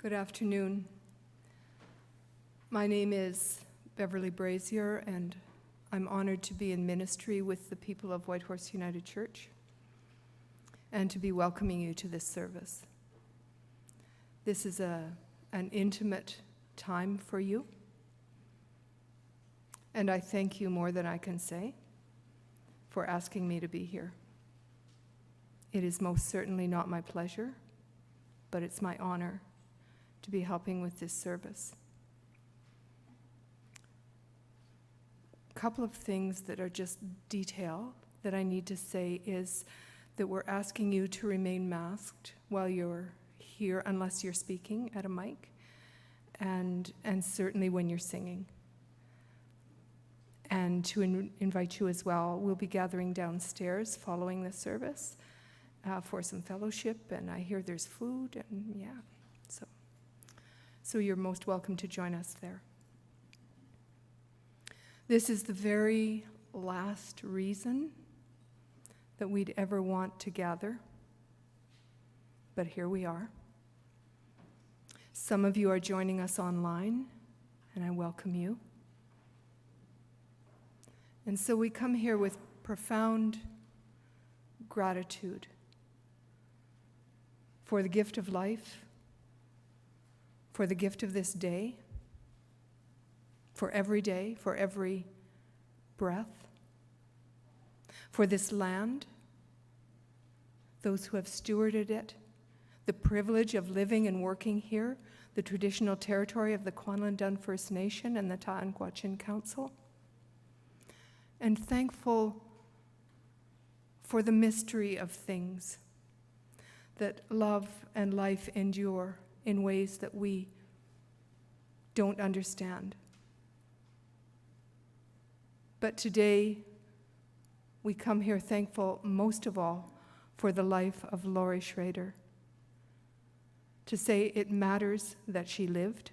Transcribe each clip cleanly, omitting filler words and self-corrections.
Good afternoon. My name is Beverly Brazier, and I'm honored to be in ministry with the people of Whitehorse United Church and to be welcoming you to this service. This is an intimate time for you, and I thank you more than I can say for asking me to be here. It is most certainly not my pleasure, but it's my honor to be helping with this service. A couple of things that are just detail that I need to say is that we're asking you to remain masked while you're here, unless you're speaking at a mic, and certainly when you're singing. And to invite you as well, we'll be gathering downstairs following the service for some fellowship, and I hear there's food, and yeah, so you're most welcome to join us there. This is the very last reason that we'd ever want to gather, but here we are. Some of you are joining us online, and I welcome you. And so we come here with profound gratitude for the gift of life, for the gift of this day, for every day, for every breath, for this land, those who have stewarded it, the privilege of living and working here, the traditional territory of the Kwanlundun First Nation and the Ta'anquachin Council, and thankful for the mystery of things, that love and life endure in ways that we don't understand. But today, we come here thankful most of all for the life of Laurie Schroeder, to say it matters that she lived,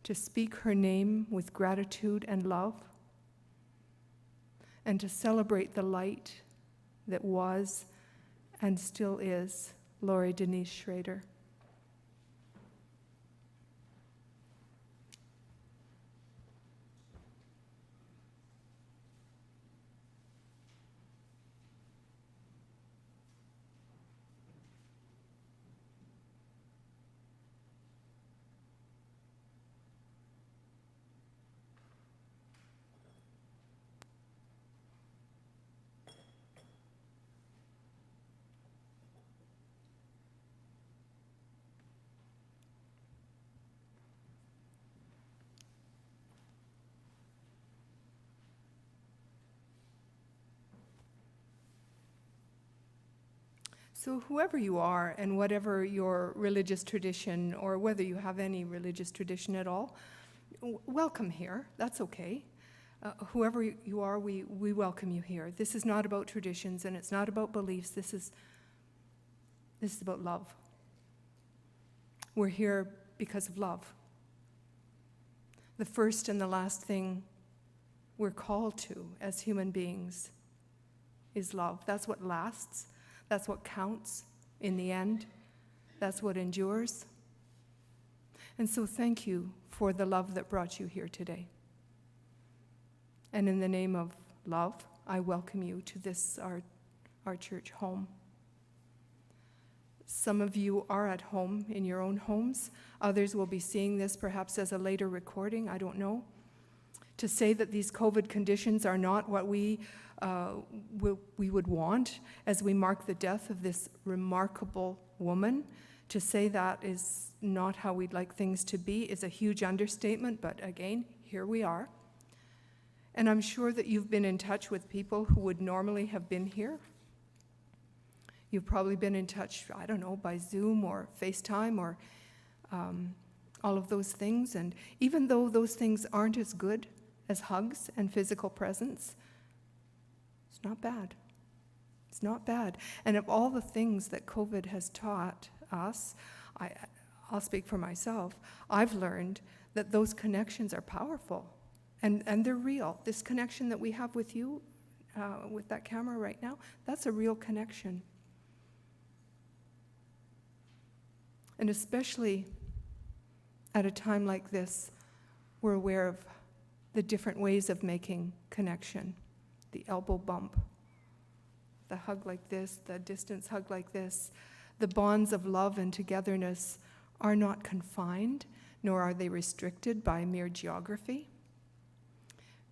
to speak her name with gratitude and love, and to celebrate the light that was and still is Laurie Denise Schroeder. So whoever you are and whatever your religious tradition, or whether you have any religious tradition at all, welcome here. That's okay. Whoever you are, we welcome you here. This is not about traditions, and it's not about beliefs. This is about love. We're here because of love. The first and the last thing we're called to as human beings is love. That's what lasts. That's what counts in the end. That's what endures. And so thank you for the love that brought you here today. And in the name of love, I welcome you to this, our church home. Some of you are at home in your own homes. Others will be seeing this perhaps as a later recording, I don't know. To say that these COVID conditions are not what we would want as we mark the death of this remarkable woman, to say that is not how we'd like things to be is a huge understatement, but again, here we are. And I'm sure that you've been in touch with people who would normally have been here. You've probably been in touch, I don't know, by Zoom or FaceTime or all of those things. And even though those things aren't as good as hugs and physical presence, it's not bad. It's not bad. And of all the things that COVID has taught us, I'll speak for myself, I've learned that those connections are powerful and they're real. This connection that we have with you, with that camera right now, that's a real connection. And especially at a time like this, we're aware of the different ways of making connection. The elbow bump, the hug like this, the distance hug like this. The bonds of love and togetherness are not confined, nor are they restricted by mere geography,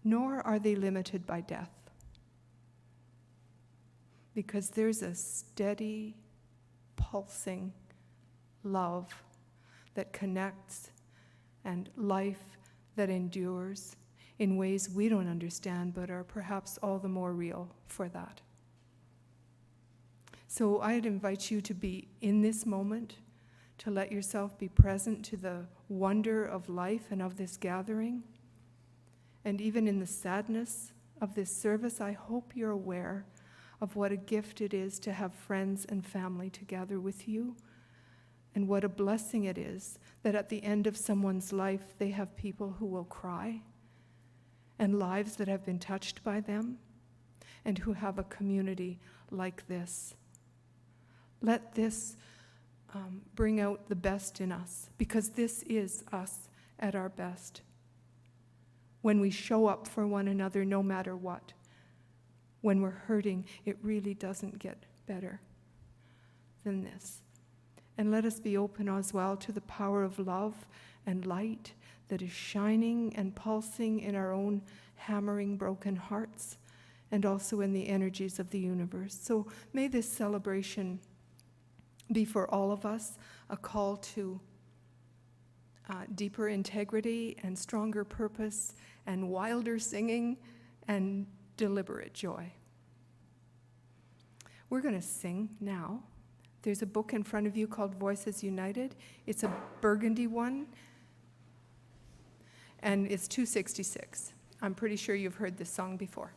nor are they limited by death. Because there's a steady, pulsing love that connects and life that endures in ways we don't understand but are perhaps all the more real for that. So I'd invite you to be in this moment, to let yourself be present to the wonder of life and of this gathering. And even in the sadness of this service, I hope you're aware of what a gift it is to have friends and family together with you, and what a blessing it is that at the end of someone's life they have people who will cry, and lives that have been touched by them, and who have a community like this. Let this bring out the best in us, because this is us at our best. When we show up for one another no matter what. When we're hurting, it really doesn't get better than this. And let us be open as well to the power of love and light that is shining and pulsing in our own hammering, broken hearts, and also in the energies of the universe. So may this celebration be for all of us a call to deeper integrity and stronger purpose and wilder singing and deliberate joy. We're going to sing now. There's a book in front of you called Voices United. It's a burgundy one, and it's 266. I'm pretty sure you've heard this song before.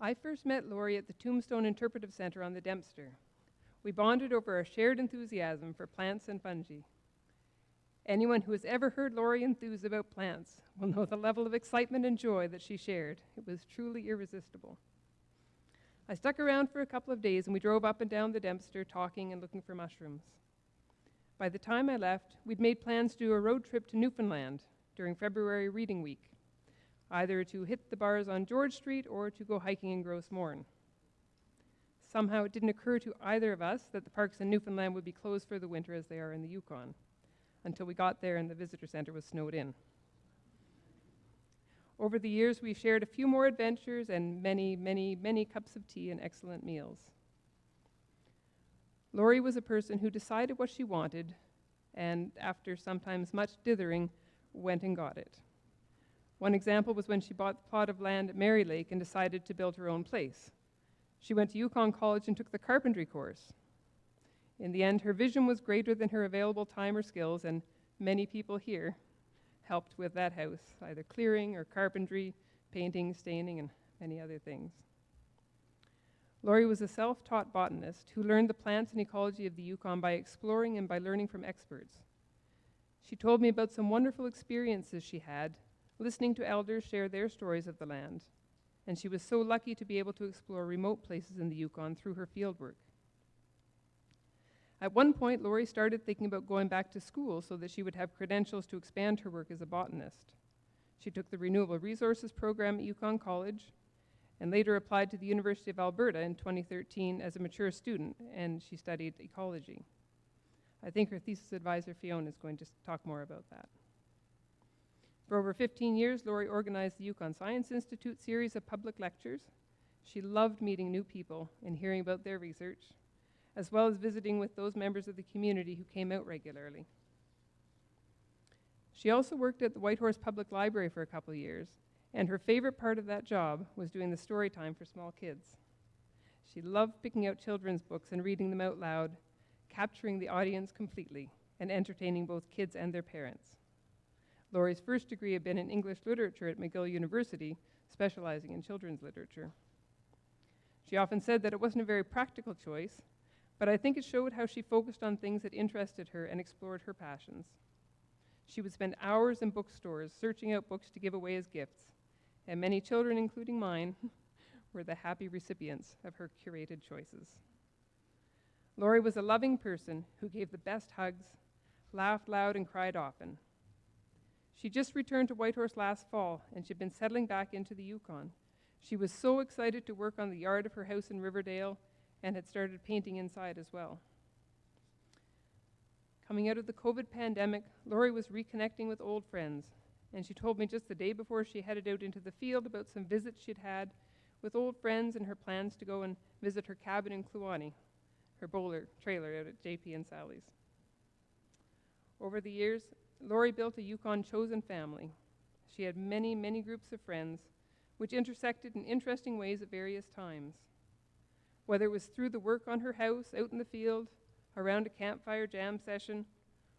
I first met Laurie at the Tombstone Interpretive Center on the Dempster. We bonded over our shared enthusiasm for plants and fungi. Anyone who has ever heard Laurie enthuse about plants will know the level of excitement and joy that she shared. It was truly irresistible. I stuck around for a couple of days and we drove up and down the Dempster talking and looking for mushrooms. By the time I left, we'd made plans to do a road trip to Newfoundland during February Reading Week, either to hit the bars on George Street or to go hiking in Gros Morne. Somehow it didn't occur to either of us that the parks in Newfoundland would be closed for the winter as they are in the Yukon, until we got there and the visitor center was snowed in. Over the years, we shared a few more adventures and many, many, many cups of tea and excellent meals. Laurie was a person who decided what she wanted, and after sometimes much dithering, went and got it. One example was when she bought the plot of land at Mary Lake and decided to build her own place. She went to Yukon College and took the carpentry course. In the end, her vision was greater than her available time or skills, and many people here helped with that house, either clearing or carpentry, painting, staining, and many other things. Laurie was a self-taught botanist who learned the plants and ecology of the Yukon by exploring and by learning from experts. She told me about some wonderful experiences she had, listening to elders share their stories of the land, and she was so lucky to be able to explore remote places in the Yukon through her fieldwork. At one point, Laurie started thinking about going back to school so that she would have credentials to expand her work as a botanist. She took the Renewable Resources program at Yukon College and later applied to the University of Alberta in 2013 as a mature student, and she studied ecology. I think her thesis advisor, Fiona, is going to talk more about that. For over 15 years, Laurie organized the Yukon Science Institute series of public lectures. She loved meeting new people and hearing about their research, as well as visiting with those members of the community who came out regularly. She also worked at the Whitehorse Public Library for a couple of years, and her favorite part of that job was doing the story time for small kids. She loved picking out children's books and reading them out loud, capturing the audience completely, and entertaining both kids and their parents. Laurie's first degree had been in English literature at McGill University, specializing in children's literature. She often said that it wasn't a very practical choice, but I think it showed how she focused on things that interested her and explored her passions. She would spend hours in bookstores searching out books to give away as gifts, and many children, including mine, were the happy recipients of her curated choices. Laurie was a loving person who gave the best hugs, laughed loud, and cried often. She just returned to Whitehorse last fall, and she'd been settling back into the Yukon. She was so excited to work on the yard of her house in Riverdale and had started painting inside as well. Coming out of the COVID pandemic, Laurie was reconnecting with old friends, and she told me just the day before she headed out into the field about some visits she'd had with old friends and her plans to go and visit her cabin in Kluane, her bowler trailer out at JP and Sally's. Over the years, Laurie built a Yukon chosen family. She had many, many groups of friends, which intersected in interesting ways at various times. Whether it was through the work on her house, out in the field, around a campfire jam session,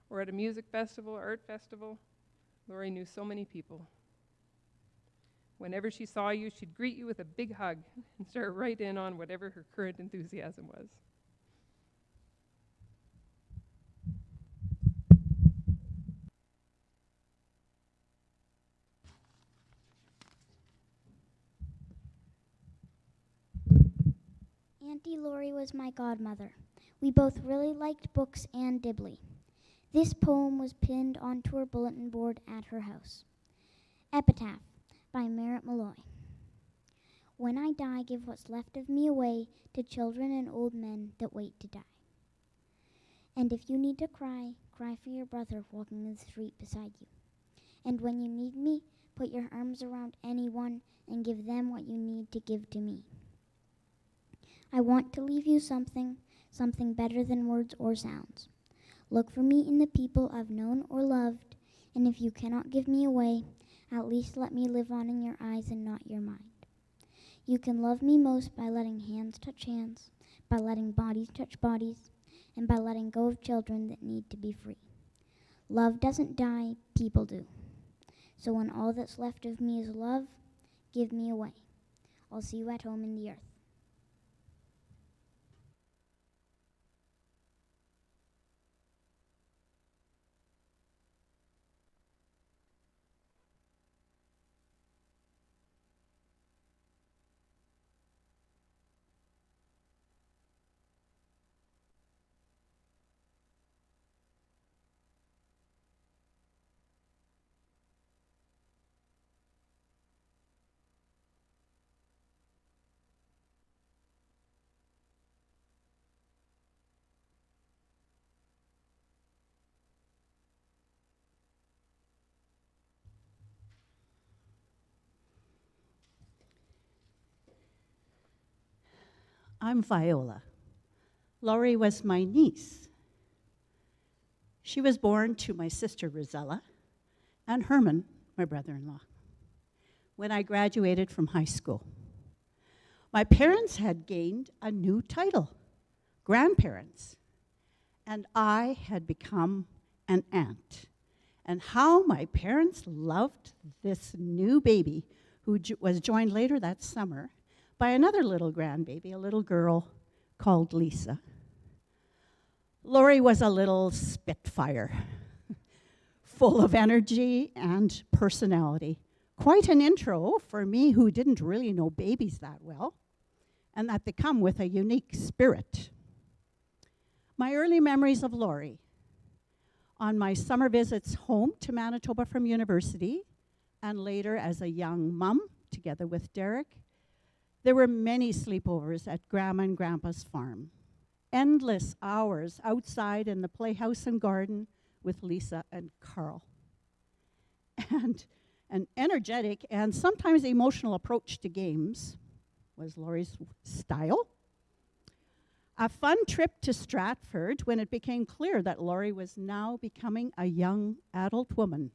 or at a music festival or art festival, Laurie knew so many people. Whenever she saw you, she'd greet you with a big hug and start right in on whatever her current enthusiasm was. Auntie Laurie was my godmother. We both really liked books and Dibley. This poem was pinned onto her bulletin board at her house. Epitaph by Merritt Malloy. When I die, give what's left of me away to children and old men that wait to die. And if you need to cry, cry for your brother walking the street beside you. And when you need me, put your arms around anyone and give them what you need to give to me. I want to leave you something better than words or sounds. Look for me in the people I've known or loved, and if you cannot give me away, at least let me live on in your eyes and not your mind. You can love me most by letting hands touch hands, by letting bodies touch bodies, and by letting go of children that need to be free. Love doesn't die, people do. So when all that's left of me is love, give me away. I'll see you at home in the earth. I'm Viola. Laurie was my niece. She was born to my sister Rosella and Herman, my brother-in-law, when I graduated from high school. My parents had gained a new title, grandparents, and I had become an aunt. And how my parents loved this new baby who was joined later that summer by another little grandbaby, a little girl called Lisa. Laurie was a little spitfire, full of energy and personality. Quite an intro for me who didn't really know babies that well, and that they come with a unique spirit. My early memories of Laurie: on my summer visits home to Manitoba from university, and later as a young mum, together with Derek, there were many sleepovers at Grandma and Grandpa's farm. Endless hours outside in the playhouse and garden with Lisa and Carl. And an energetic and sometimes emotional approach to games was Laurie's style. A fun trip to Stratford when it became clear that Laurie was now becoming a young adult woman.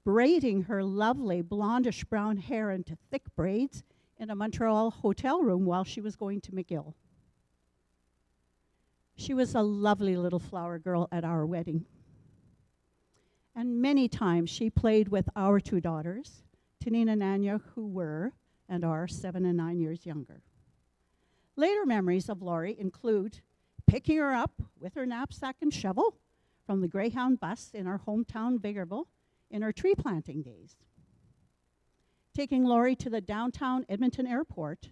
Braiding her lovely blondish brown hair into thick braids in a Montreal hotel room while she was going to McGill. She was a lovely little flower girl at our wedding. And many times she played with our two daughters, Tanina and Anya, who were and are 7 and 9 years younger. Later memories of Laurie include picking her up with her knapsack and shovel from the Greyhound bus in our hometown, Vegreville, in her tree planting days. Taking Laurie to the downtown Edmonton airport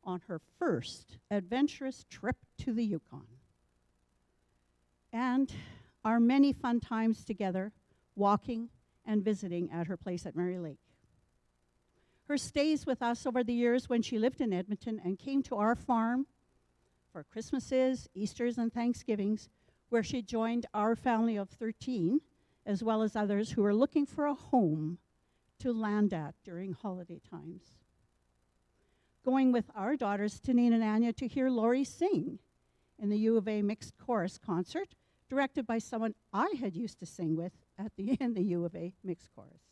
on her first adventurous trip to the Yukon. And our many fun times together, walking and visiting at her place at Mary Lake. Her stays with us over the years when she lived in Edmonton and came to our farm for Christmases, Easters, and Thanksgivings, where she joined our family of 13, as well as others who were looking for a home to land at during holiday times. Going with our daughters, Tanina and Anya, to hear Laurie sing in the U of A mixed chorus concert, directed by someone I had used to sing with in the U of A mixed chorus.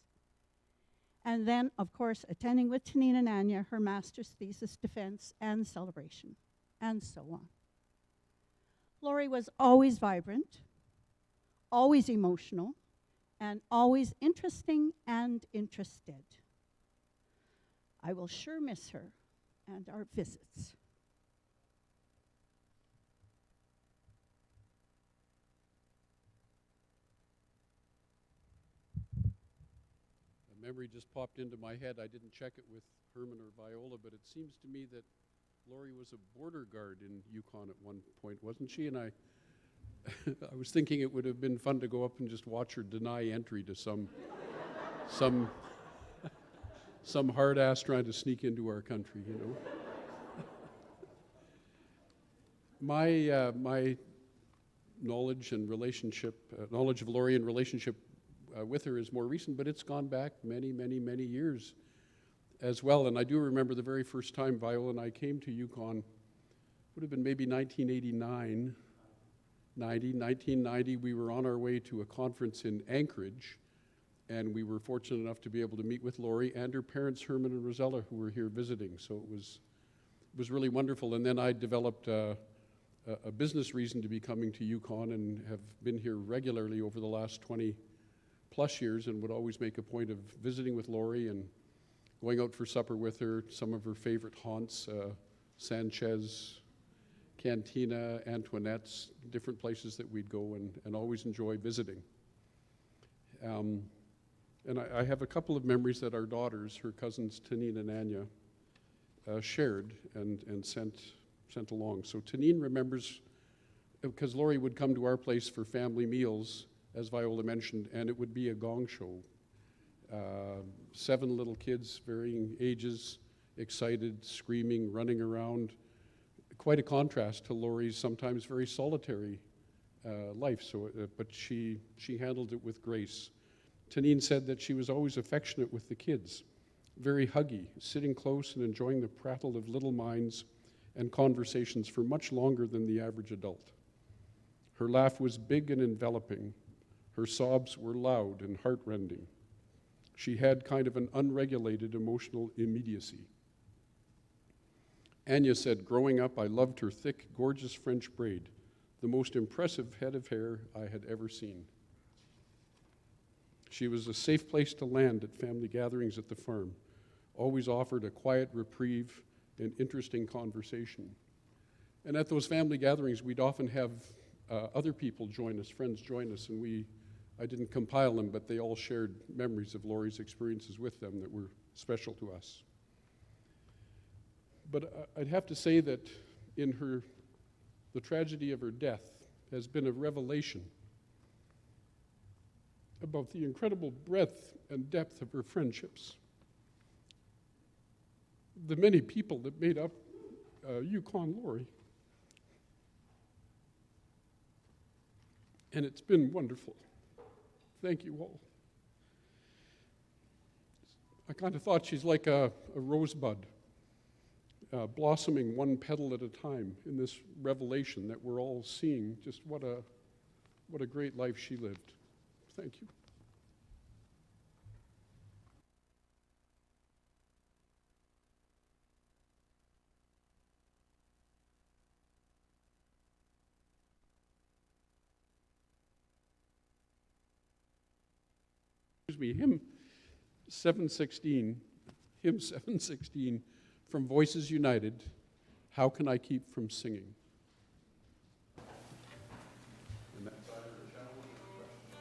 And then, of course, attending with Tanina and Anya her master's thesis defense and celebration, and so on. Laurie was always vibrant, always emotional, and always interesting and interested. I will sure miss her and our visits. A memory just popped into my head. I didn't check it with Herman or Viola, but it seems to me that Laurie was a border guard in Yukon at one point, wasn't she? And I was thinking it would have been fun to go up and just watch her deny entry to some hard ass trying to sneak into our country, you know. My knowledge and relationship, knowledge of Laurie and relationship with her is more recent, but it's gone back many, many, many years as well. And I do remember the very first time Viola and I came to Yukon, would have been maybe 1990, we were on our way to a conference in Anchorage, and we were fortunate enough to be able to meet with Laurie and her parents, Herman and Rosella, who were here visiting. So it was really wonderful. And then I developed a business reason to be coming to Yukon and have been here regularly over the last 20 plus years, and would always make a point of visiting with Laurie and going out for supper with her, some of her favorite haunts, Sanchez, Cantina, Antoinette's, different places that we'd go and always enjoy visiting. And I have a couple of memories that our daughters, her cousins Tanine and Anya, shared and sent along. So Tanine remembers, because Laurie would come to our place for family meals, as Viola mentioned, and it would be a gong show. 7 little kids, varying ages, excited, screaming, running around. Quite a contrast to Laurie's sometimes very solitary life. But she handled it with grace. Tanine said that she was always affectionate with the kids, very huggy, sitting close and enjoying the prattle of little minds and conversations for much longer than the average adult. Her laugh was big and enveloping. Her sobs were loud and heartrending. She had kind of an unregulated emotional immediacy. Anya said, growing up, I loved her thick, gorgeous French braid, the most impressive head of hair I had ever seen. She was a safe place to land at family gatherings at the farm, always offered a quiet reprieve and interesting conversation. And at those family gatherings, we'd often have other people join us, friends join us, and I didn't compile them, but they all shared memories of Laurie's experiences with them that were special to us. But I'd have to say that the tragedy of her death has been a revelation about the incredible breadth and depth of her friendships. The many people that made up Yukon Laurie. And it's been wonderful. Thank you all. I kind of thought she's like a rosebud, blossoming one petal at a time in this revelation that we're all seeing. Just what a great life she lived. Thank you. Hymn 716, from Voices United, How Can I Keep From Singing? And that's either a challenge or a question.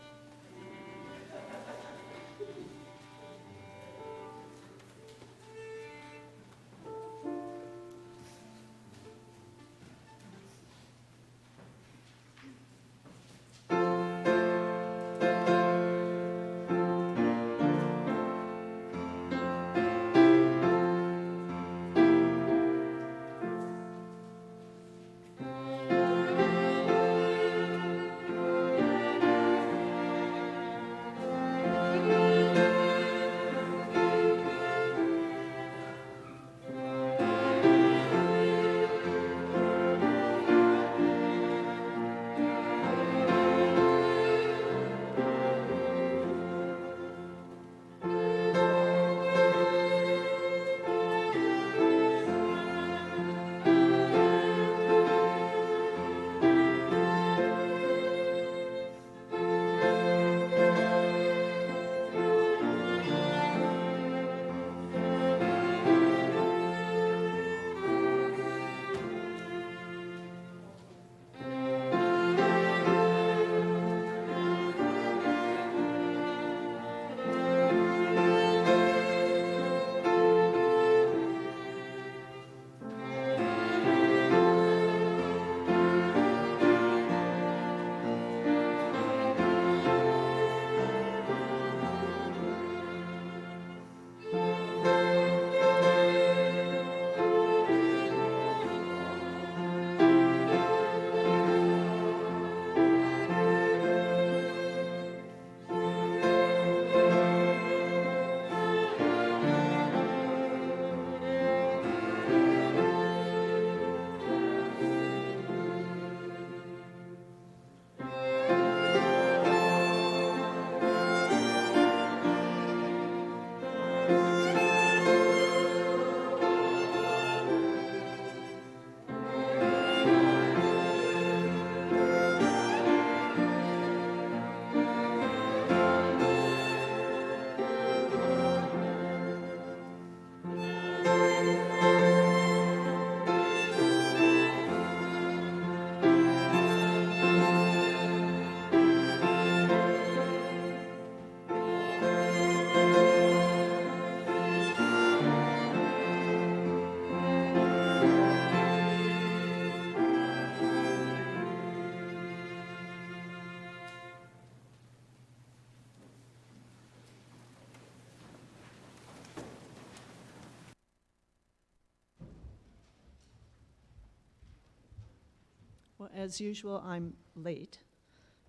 Well, as usual, I'm late,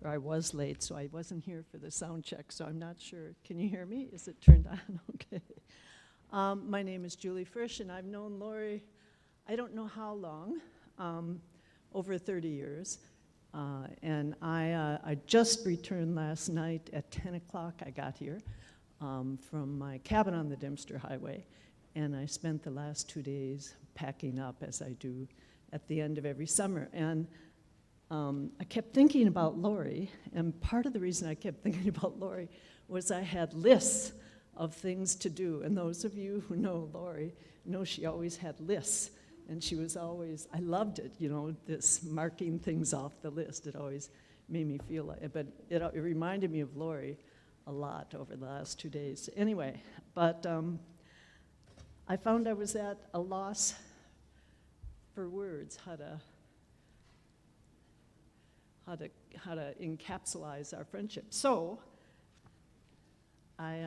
or I was late, so I wasn't here for the sound check, so I'm not sure. Can you hear me? Is it turned on? Okay. My name is Julie Frisch, and I've known Lori, I don't know how long, over 30 years. And I just returned last night at 10 o'clock. I got here from my cabin on the Dempster Highway, and I spent the last 2 days packing up, as I do at the end of every summer. And I kept thinking about Lori, and part of the reason I kept thinking about Lori was I had lists of things to do. And those of you who know Lori know she always had lists. And she was always, I loved it, you know, this marking things off the list. It always made me feel like it, but it reminded me of Lori a lot over the last 2 days. Anyway, but I found I was at a loss for words, how to encapsulate our friendship. So I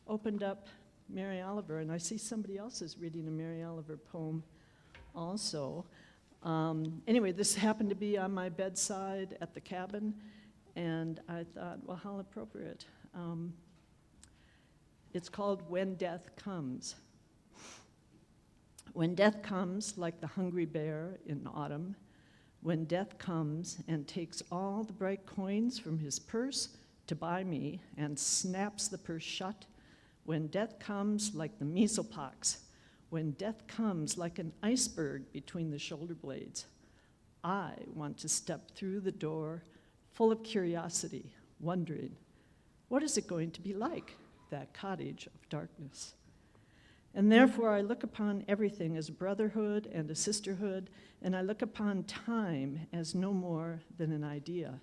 opened up Mary Oliver, and I see somebody else is reading a Mary Oliver poem also. Anyway, this happened to be on my bedside at the cabin, and I thought, well, how appropriate. It's called When Death Comes. When death comes like the hungry bear in autumn, when death comes and takes all the bright coins from his purse to buy me and snaps the purse shut, when death comes like the measlepox, when death comes like an iceberg between the shoulder blades, I want to step through the door full of curiosity, wondering, what is it going to be like, that cottage of darkness? And therefore I look upon everything as brotherhood and a sisterhood, and I look upon time as no more than an idea,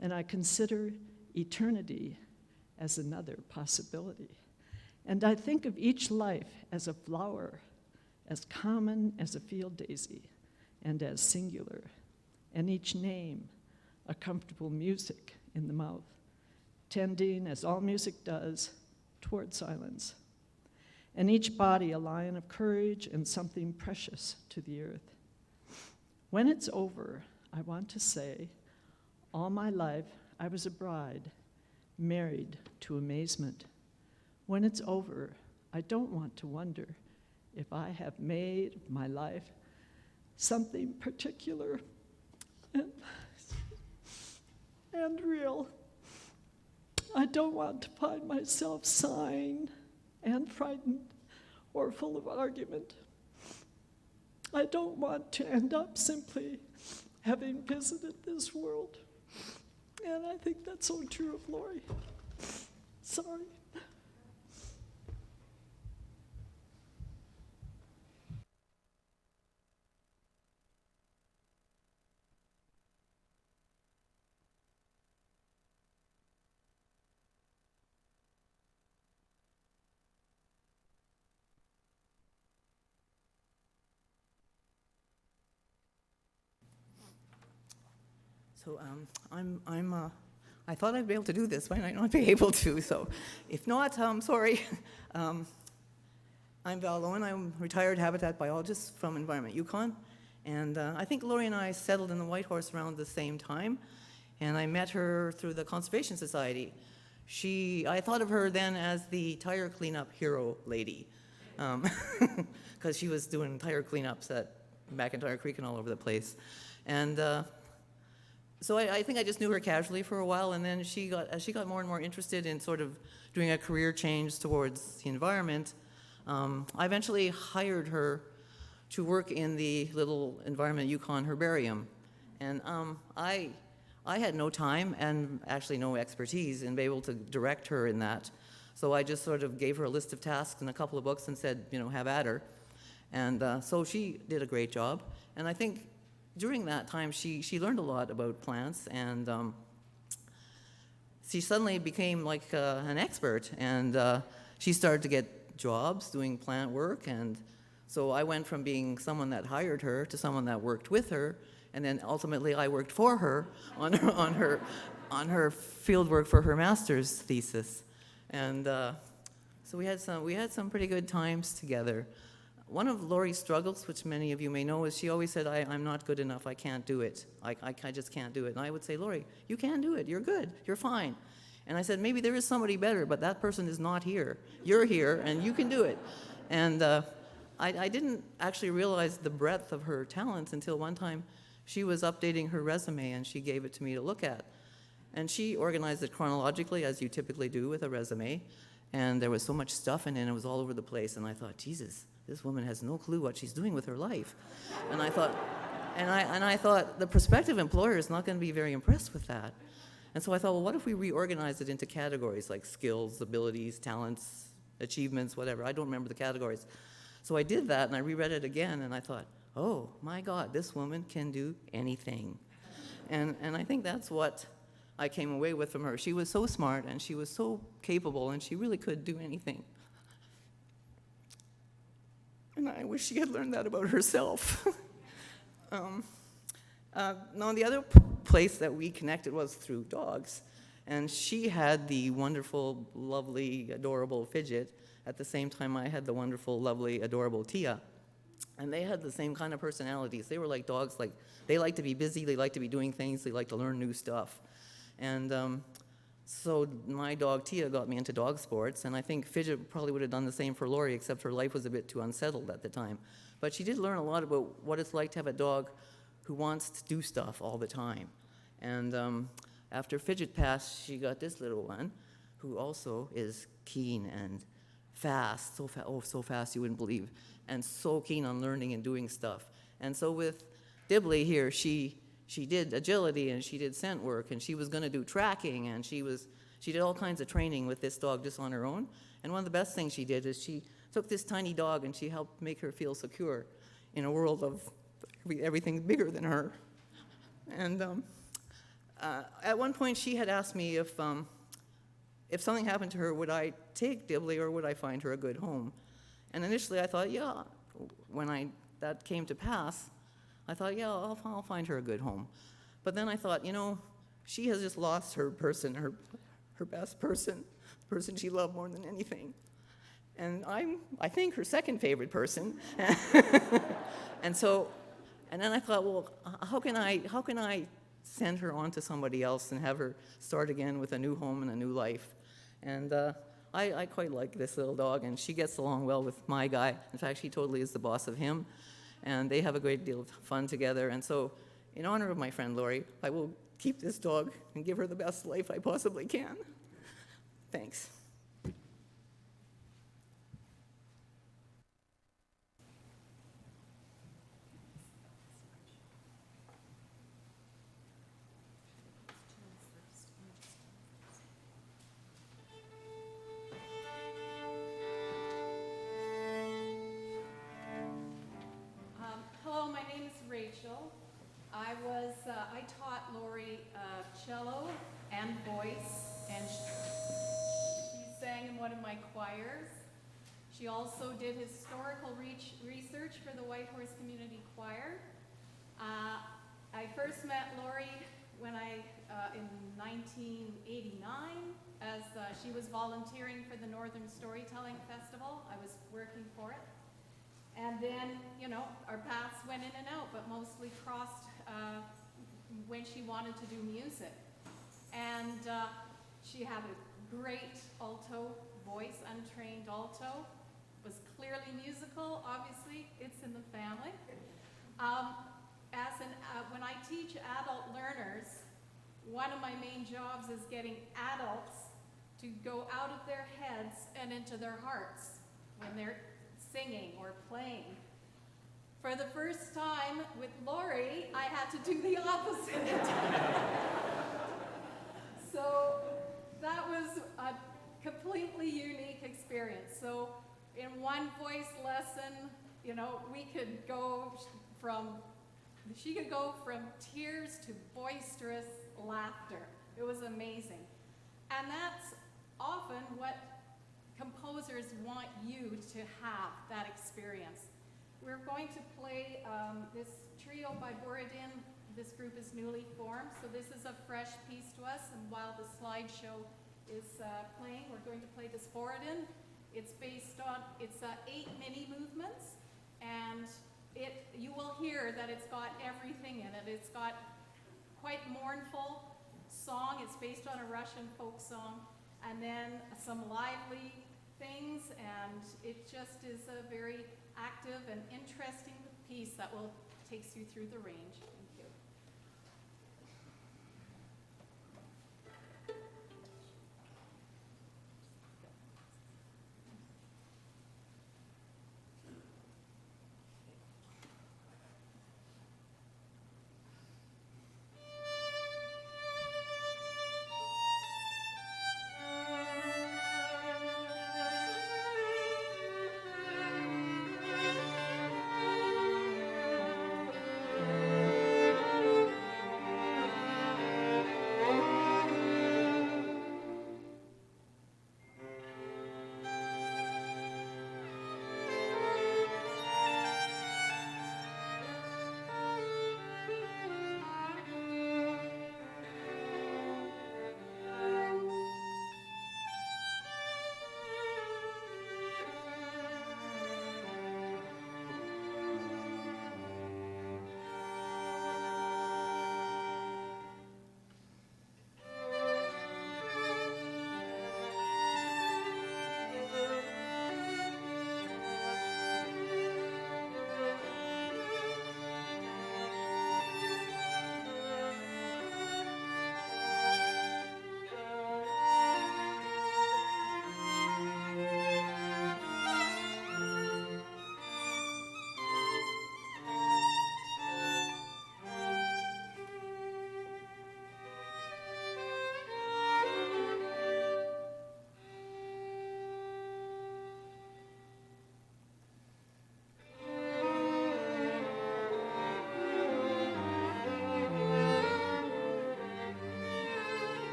and I consider eternity as another possibility. And I think of each life as a flower, as common as a field daisy, and as singular, and each name a comfortable music in the mouth, tending, as all music does, toward silence, and each body a lion of courage and something precious to the earth. When it's over, I want to say, all my life I was a bride, married to amazement. When it's over, I don't want to wonder if I have made my life something particular and real. I don't want to find myself sighing and frightened or full of argument. I don't want to end up simply having visited this world. And I think that's so true of Lori. Sorry. So I thought I'd be able to do this, but I might not be able to. So if not, sorry. I'm Val Lowen. I'm a retired habitat biologist from Environment Yukon. And I think Lori and I settled in the Whitehorse around the same time. And I met her through the Conservation Society. I thought of her then as the tire cleanup hero lady, because she was doing tire cleanups at McIntyre Creek and all over the place. And so I think I just knew her casually for a while, and then as she got more and more interested in sort of doing a career change towards the environment, I eventually hired her to work in the little Environment Yukon herbarium. And I had no time and actually no expertise in being able to direct her in that. So I just sort of gave her a list of tasks and a couple of books and said, you know, have at her. And so she did a great job. And I think during that time, she learned a lot about plants, and she suddenly became like an expert, and she started to get jobs doing plant work. And so I went from being someone that hired her to someone that worked with her, and then ultimately I worked for her on her field work for her master's thesis. And so we had some pretty good times together. one of Laurie's struggles, which many of you may know, is she always said, I'm not good enough, I can't do it. I just can't do it. And I would say, Laurie, you can do it, you're good, you're fine. And I said, maybe there is somebody better, but that person is not here. You're here, and you can do it. And I didn't actually realize the breadth of her talents until one time she was updating her resume, and she gave it to me to look at. And she organized it chronologically, as you typically do with a resume. And there was so much stuff in it, and it was all over the place. And I thought, Jesus, this woman has no clue what she's doing with her life. And I thought, I thought, the prospective employer is not going to be very impressed with that. And so I thought, well, what if we reorganize it into categories like skills, abilities, talents, achievements, whatever. I don't remember the categories. So I did that, and I reread it again, and I thought, oh, my God, this woman can do anything. And I think that's what I came away with from her. She was so smart, and she was so capable, and she really could do anything. And I wish she had learned that about herself. Now, the other place that we connected was through dogs. And she had the wonderful, lovely, adorable Fidget. At the same time, I had the wonderful, lovely, adorable Tia. And they had the same kind of personalities. They were like dogs. Like, they like to be busy, they like to be doing things, they like to learn new stuff. And so my dog Tia got me into dog sports, and I think Fidget probably would have done the same for Laurie, except her life was a bit too unsettled at the time. But she did learn a lot about what it's like to have a dog who wants to do stuff all the time. And after Fidget passed, she got this little one, who also is keen and fast, so fast you wouldn't believe, and so keen on learning and doing stuff. And so with Dibley here, she did agility, and she did scent work, and she was going to do tracking, and she did all kinds of training with this dog just on her own. And one of the best things she did is she took this tiny dog and she helped make her feel secure in a world of everything bigger than her. And at one point she had asked me if something happened to her, would I take Dibley or would I find her a good home? And initially I thought, yeah. When that came to pass, I thought, yeah, I'll find her a good home. But then I thought, she has just lost her person, her best person, the person she loved more than anything. And I think, her second favorite person. And then I thought, well, how can I send her on to somebody else and have her start again with a new home and a new life? And I quite like this little dog, and she gets along well with my guy. In fact, she totally is the boss of him. And they have a great deal of fun together. And so, in honor of my friend Laurie, I will keep this dog and give her the best life I possibly can. Thanks. Hello, my name is Rachel. I taught Laurie cello and voice, and she sang in one of my choirs. She also did historical research for the Whitehorse Community Choir. I first met Laurie when in 1989, as she was volunteering for the Northern Storytelling Festival. I was working for it. And then, our paths went in and out, but mostly crossed when she wanted to do music. And she had a great alto voice, untrained alto, was clearly musical, obviously, it's in the family. When I teach adult learners, one of my main jobs is getting adults to go out of their heads and into their hearts when they're singing or playing. For the first time with Laurie, I had to do the opposite. So that was a completely unique experience. So in one voice lesson, she could go from tears to boisterous laughter. It was amazing. And that's often what composers want you to have, that experience. We're going to play this trio by Borodin. This group is newly formed, so this is a fresh piece to us, and while the slideshow is playing, we're going to play this Borodin. It's 8 mini movements, and you will hear that it's got everything in it. It's got quite mournful song. It's based on a Russian folk song, and then some lively things, and it just is a very active and interesting piece that will takes you through the range. Thank you.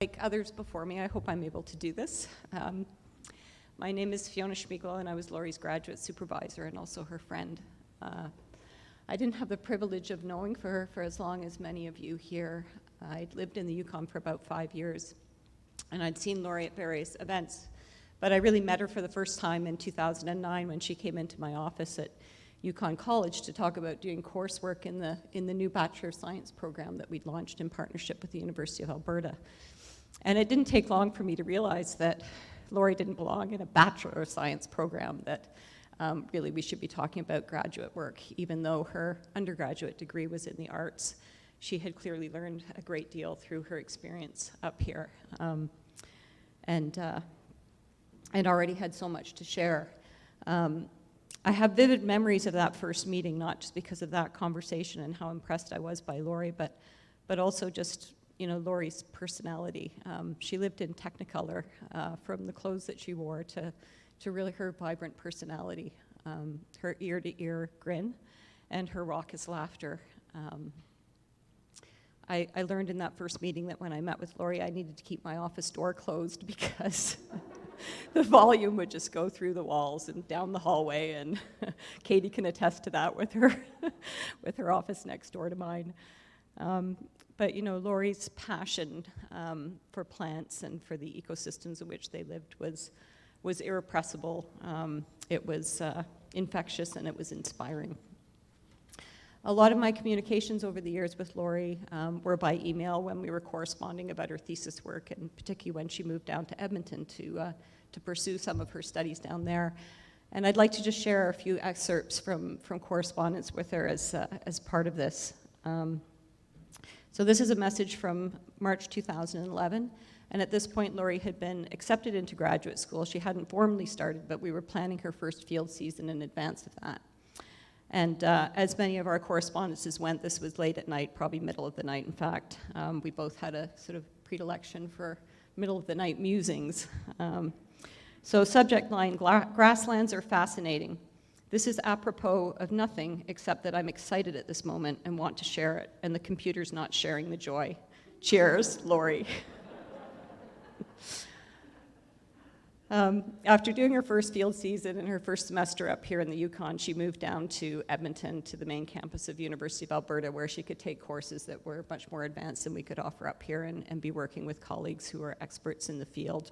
Like others before me, I hope I'm able to do this. My name is Fiona Schmiegel, and I was Laurie's graduate supervisor and also her friend. I didn't have the privilege of knowing her for as long as many of you here. I'd lived in the Yukon for about 5 years, and I'd seen Laurie at various events. But I really met her for the first time in 2009 when she came into my office at Yukon College to talk about doing coursework in the new Bachelor of Science program that we'd launched in partnership with the University of Alberta. And it didn't take long for me to realize that Laurie didn't belong in a Bachelor of Science program, that really we should be talking about graduate work. Even though her undergraduate degree was in the arts, she had clearly learned a great deal through her experience up here, and already had so much to share. I have vivid memories of that first meeting, not just because of that conversation and how impressed I was by Laurie, but also just, you know, Laurie's personality. She lived in Technicolor, from the clothes that she wore to really her vibrant personality, her ear-to-ear grin, and her raucous laughter. I learned in that first meeting that when I met with Laurie, I needed to keep my office door closed because the volume would just go through the walls and down the hallway, and Katie can attest to that with her, with her office next door to mine. But you know, Laurie's passion for plants and for the ecosystems in which they lived was irrepressible. It was infectious, and it was inspiring. A lot of my communications over the years with Laurie were by email when we were corresponding about her thesis work, and particularly when she moved down to Edmonton to pursue some of her studies down there. And I'd like to just share a few excerpts from correspondence with her as part of this. So this is a message from March 2011, and at this point Laurie had been accepted into graduate school. She hadn't formally started, but we were planning her first field season in advance of that. And as many of our correspondences went, this was late at night, probably middle of the night, in fact. We both had a sort of predilection for middle of the night musings. So subject line, grasslands are fascinating. This is apropos of nothing except that I'm excited at this moment and want to share it, and the computer's not sharing the joy. Cheers, Laurie. After doing her first field season and her first semester up here in the Yukon, she moved down to Edmonton, to the main campus of University of Alberta, where she could take courses that were much more advanced than we could offer up here, and be working with colleagues who are experts in the field.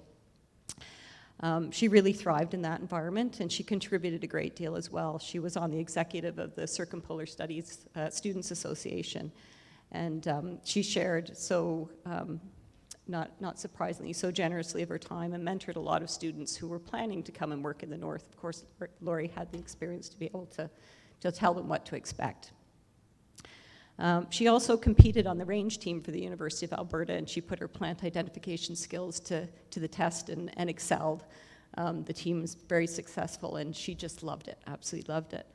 She really thrived in that environment, and she contributed a great deal as well. She was on the executive of the Circumpolar Studies Students Association, and she shared not surprisingly, so generously of her time, and mentored a lot of students who were planning to come and work in the north. Of course, Laurie had the experience to be able to tell them what to expect. She also competed on the range team for the University of Alberta, and she put her plant identification skills to the test and excelled. The team was very successful, and she just loved it, absolutely loved it.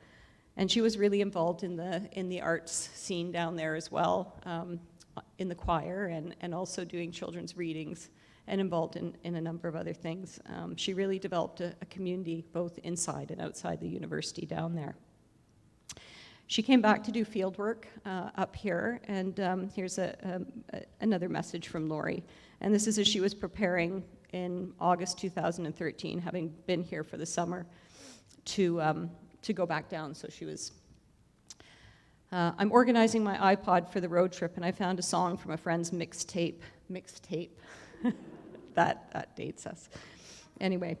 And she was really involved in the arts scene down there as well, in the choir, and also doing children's readings, and involved in a number of other things. She really developed a community both inside and outside the university down there. She came back to do field work up here, and here's another message from Laurie. And this is as she was preparing in August 2013, having been here for the summer, to go back down. So she was, I'm organizing my iPod for the road trip, and I found a song from a friend's mixtape, that dates us. Anyway.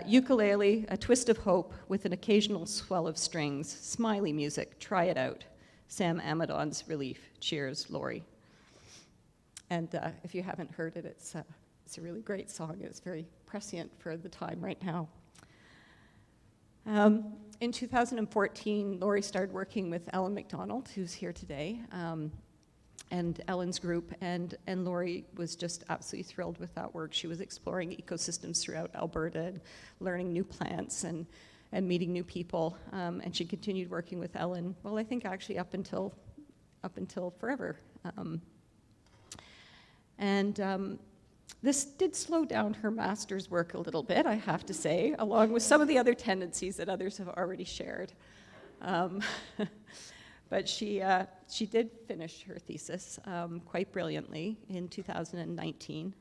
Ukulele, a twist of hope with an occasional swell of strings, smiley music, try it out. Sam Amadon's Relief. Cheers, Laurie. And if you haven't heard it, it's a really great song. It's very prescient for the time right now. In 2014, Laurie started working with Ellen McDonald, who's here today, and Ellen's group, and Laurie was just absolutely thrilled with that work. She was exploring ecosystems throughout Alberta and learning new plants and meeting new people, and she continued working with Ellen, well, I think actually up until forever. This did slow down her master's work a little bit, I have to say, along with some of the other tendencies that others have already shared. But she did finish her thesis quite brilliantly in 2019.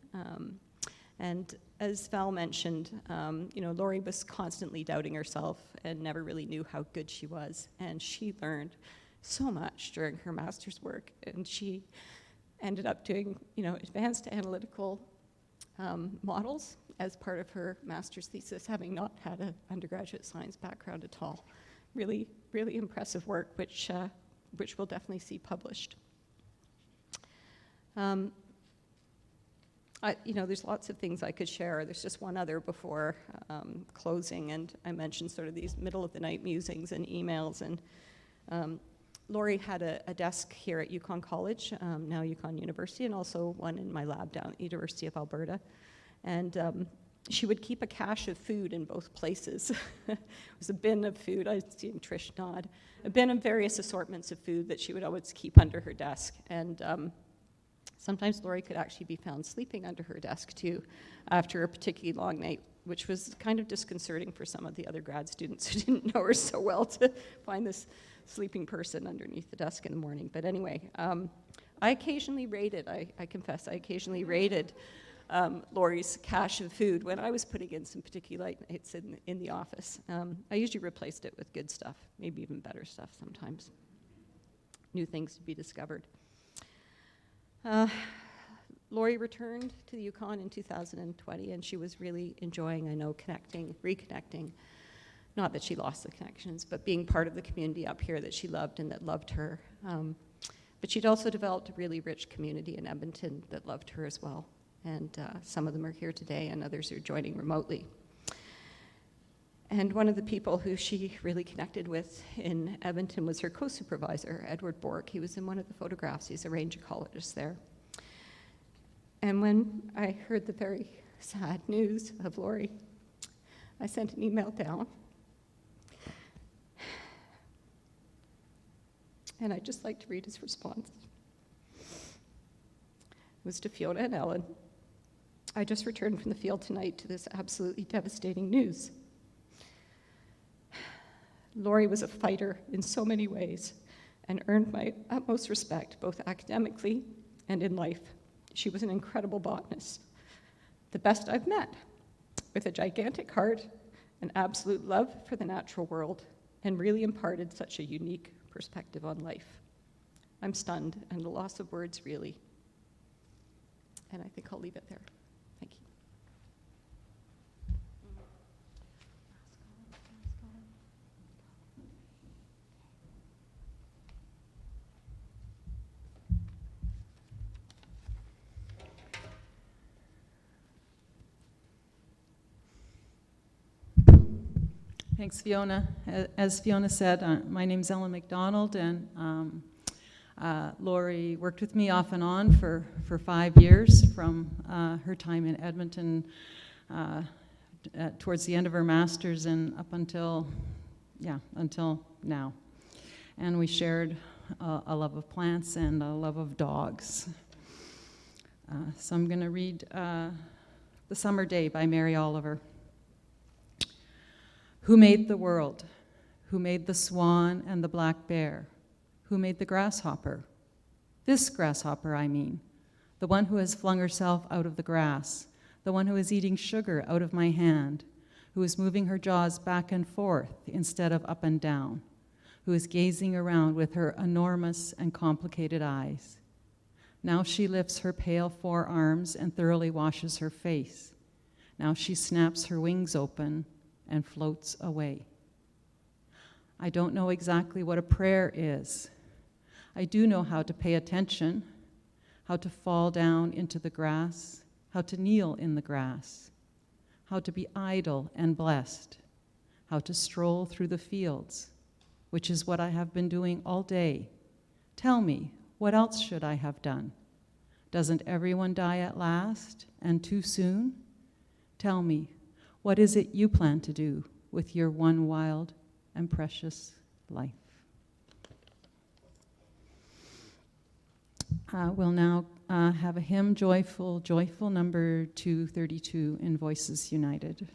And as Val mentioned, Laurie was constantly doubting herself and never really knew how good she was. And she learned so much during her master's work. And she ended up doing, advanced analytical models as part of her master's thesis, having not had an undergraduate science background at all. Really, really impressive work, which we'll definitely see published. There's lots of things I could share. There's just one other before closing, and I mentioned sort of these middle-of-the-night musings and emails. And Laurie had a desk here at Yukon College, now Yukon University, and also one in my lab down at the University of Alberta. And she would keep a cache of food in both places. It was a bin of food, I see Trish nod, a bin of various assortments of food that she would always keep under her desk. And sometimes Laurie could actually be found sleeping under her desk too after a particularly long night, which was kind of disconcerting for some of the other grad students who didn't know her so well to find this sleeping person underneath the desk in the morning. But anyway, I occasionally raided, I confess, I occasionally raided Laurie's cache of food when I was putting in some particularly late nights in the office. I usually replaced it with good stuff, maybe even better stuff sometimes. New things to be discovered. Laurie returned to the Yukon in 2020, and she was really enjoying, reconnecting. Not that she lost the connections, but being part of the community up here that she loved and that loved her. But she'd also developed a really rich community in Edmonton that loved her as well. And some of them are here today, and others are joining remotely. And one of the people who she really connected with in Edmonton was her co-supervisor, Edward Bork. He was in one of the photographs. He's a range ecologist there. And when I heard the very sad news of Laurie, I sent an email down. And I'd just like to read his response. It was to Fiona and Ellen. I just returned from the field tonight to this absolutely devastating news. Laurie was a fighter in so many ways and earned my utmost respect, both academically and in life. She was an incredible botanist, the best I've met, with a gigantic heart, an absolute love for the natural world, and really imparted such a unique perspective on life. I'm stunned and at a loss of words, really. And I think I'll leave it there. Thank you. Thanks, Fiona. As Fiona said, my name's Ellen McDonald, and Laurie worked with me off and on for 5 years from her time in Edmonton towards the end of her master's and up until now. And we shared a love of plants and a love of dogs. So I'm going to read The Summer Day by Mary Oliver. Who made the world? Who made the swan and the black bear? Who made the grasshopper? This grasshopper, I mean, the one who has flung herself out of the grass, the one who is eating sugar out of my hand, who is moving her jaws back and forth instead of up and down, who is gazing around with her enormous and complicated eyes. Now she lifts her pale forearms and thoroughly washes her face. Now she snaps her wings open and floats away. I don't know exactly what a prayer is. I do know how to pay attention, how to fall down into the grass, how to kneel in the grass, how to be idle and blessed, how to stroll through the fields, which is what I have been doing all day. Tell me, what else should I have done? Doesn't everyone die at last, and too soon? Tell me, what is it you plan to do with your one wild and precious life? We'll now have a hymn, Joyful, Joyful, number 232 in Voices United.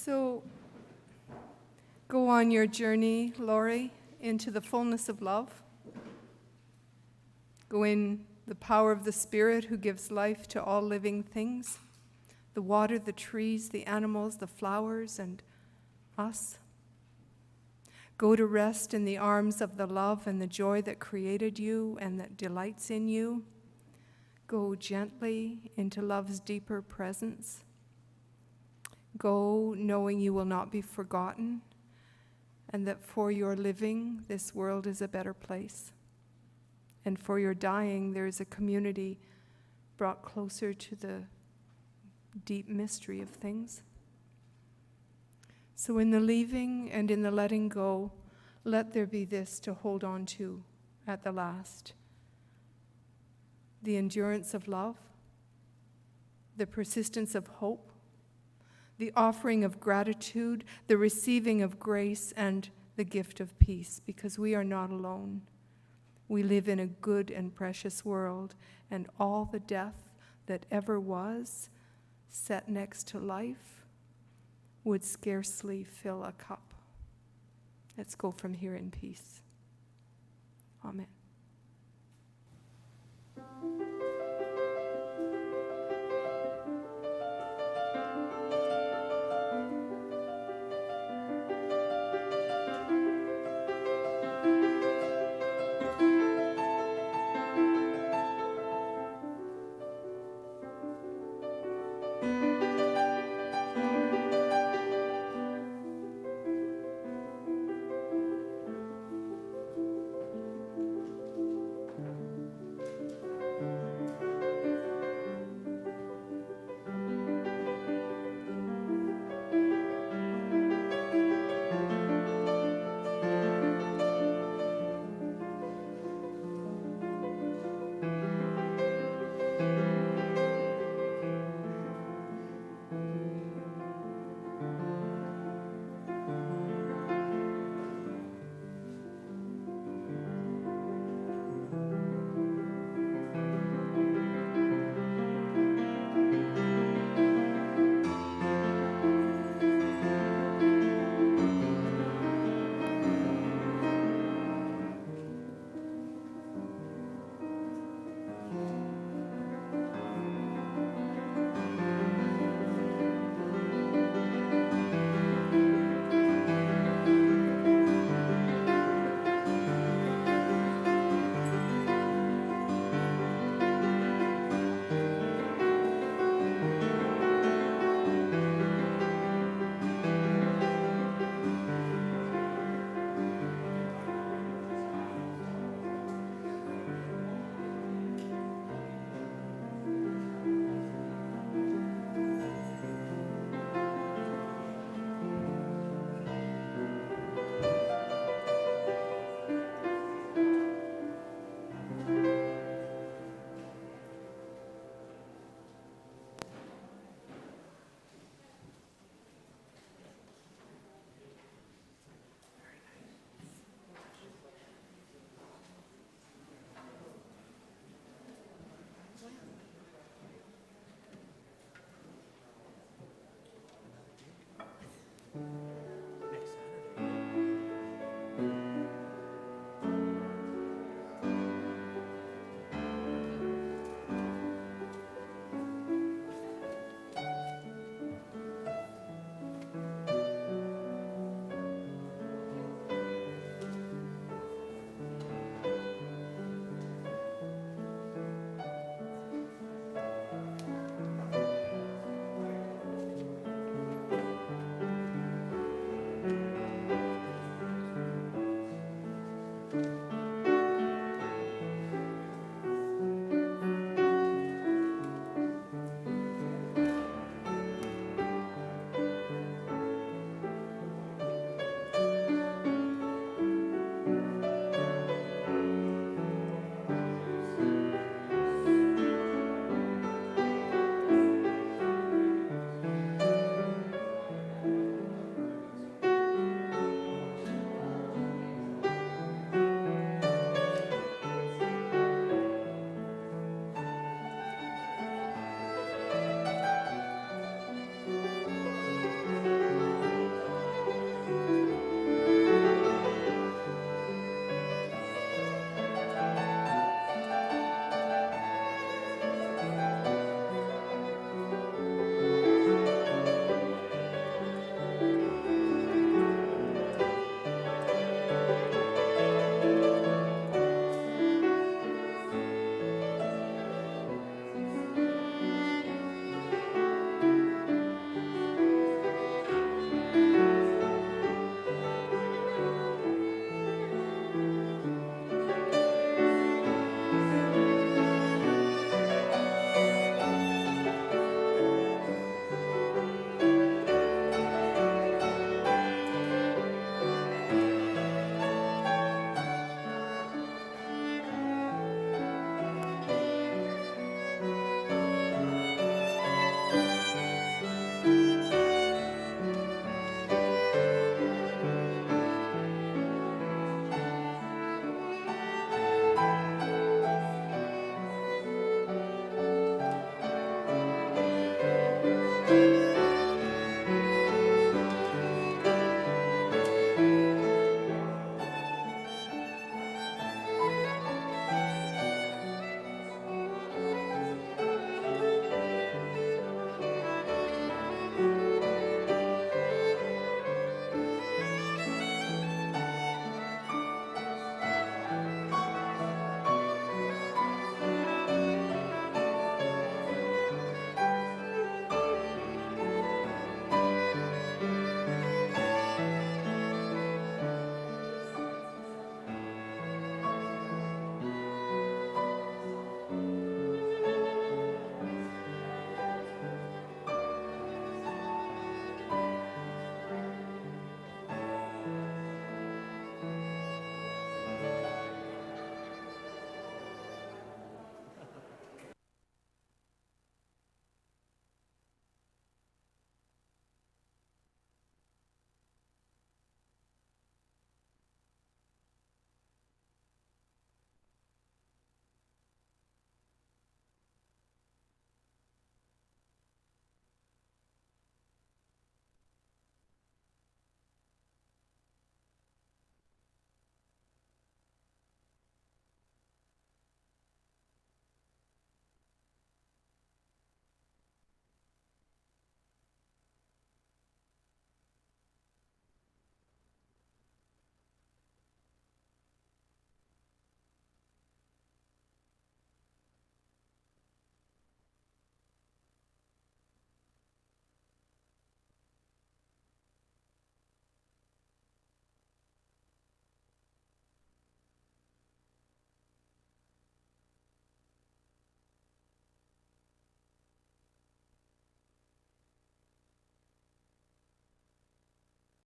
So go on your journey, Lori, into the fullness of love. Go in the power of the Spirit who gives life to all living things, the water, the trees, the animals, the flowers, and us. Go to rest in the arms of the love and the joy that created you and that delights in you. Go gently into love's deeper presence. Go knowing you will not be forgotten and that for your living, this world is a better place. And for your dying, there is a community brought closer to the deep mystery of things. So in the leaving and in the letting go, let there be this to hold on to at the last. The endurance of love, the persistence of hope, the offering of gratitude, the receiving of grace, and the gift of peace, because we are not alone. We live in a good and precious world, and all the death that ever was set next to life would scarcely fill a cup. Let's go from here in peace. Amen.